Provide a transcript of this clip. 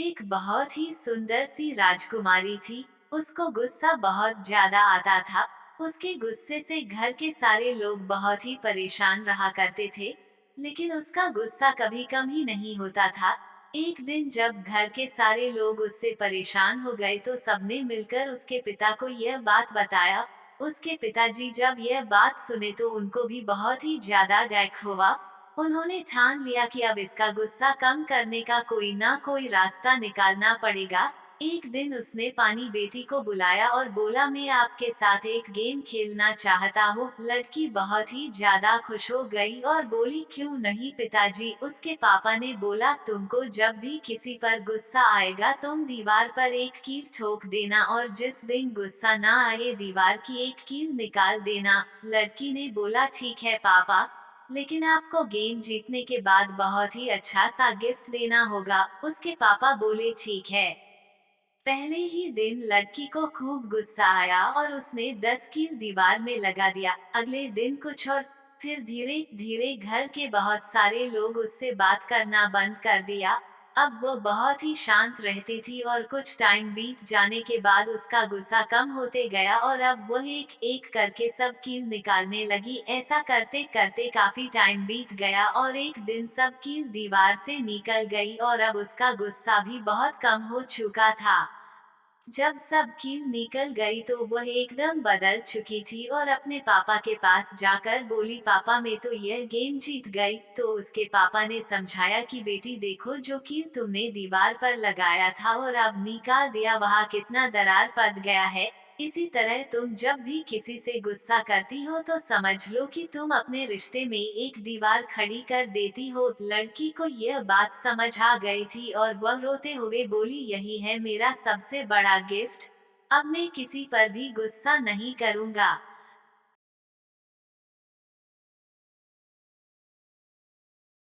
एक बहुत ही सुंदर सी राजकुमारी थी। उसको गुस्सा बहुत ज्यादा आता था। उसके गुस्से से घर के सारे लोग बहुत ही परेशान रहा करते थे। लेकिन उसका गुस्सा कभी कम ही नहीं होता था। एक दिन जब घर के सारे लोग उससे परेशान हो गए तो सबने मिलकर उसके पिता को यह बात बताया। उसके पिताजी जब यह बात सुने तो उनको भी बहुत ही ज्यादा डैक हुआ। उन्होंने ठान लिया कि अब इसका गुस्सा कम करने का कोई ना कोई रास्ता निकालना पड़ेगा। एक दिन उसने पानी बेटी को बुलाया और बोला, मैं आपके साथ एक गेम खेलना चाहता हूँ। लड़की बहुत ही ज्यादा खुश हो गई और बोली, क्यों नहीं पिताजी। उसके पापा ने बोला, तुमको जब भी किसी पर गुस्सा आएगा तुम दीवार पर एक कील ठोक देना और जिस दिन गुस्सा ना आए दीवार की एक कील निकाल देना। लड़की ने बोला, ठीक है पापा, लेकिन आपको गेम जीतने के बाद बहुत ही अच्छा सा गिफ्ट देना होगा। उसके पापा बोले, ठीक है। पहले ही दिन लड़की को खूब गुस्सा आया और उसने 10 कील दीवार में लगा दिया। अगले दिन कुछ और। फिर धीरे धीरे घर के बहुत सारे लोग उससे बात करना बंद कर दिया। अब वो बहुत ही शांत रहती थी और कुछ टाइम बीत जाने के बाद उसका गुस्सा कम होते गया और अब वह एक एक करके सब कील निकालने लगी। ऐसा करते करते काफी टाइम बीत गया और एक दिन सब कील दीवार से निकल गई और अब उसका गुस्सा भी बहुत कम हो चुका था। जब सब कील निकल गई तो वह एकदम बदल चुकी थी और अपने पापा के पास जाकर बोली, पापा मैं तो यह गेम जीत गई। तो उसके पापा ने समझाया कि बेटी देखो, जो कील तुमने दीवार पर लगाया था और अब निकाल दिया वहाँ कितना दरार पड़ गया है। इसी तरह तुम जब भी किसी से गुस्सा करती हो तो समझ लो कि तुम अपने रिश्ते में एक दीवार खड़ी कर देती हो। लड़की को यह बात समझ आ गई थी और वह रोते हुए बोली, यही है मेरा सबसे बड़ा गिफ्ट। अब मैं किसी पर भी गुस्सा नहीं करूंगा।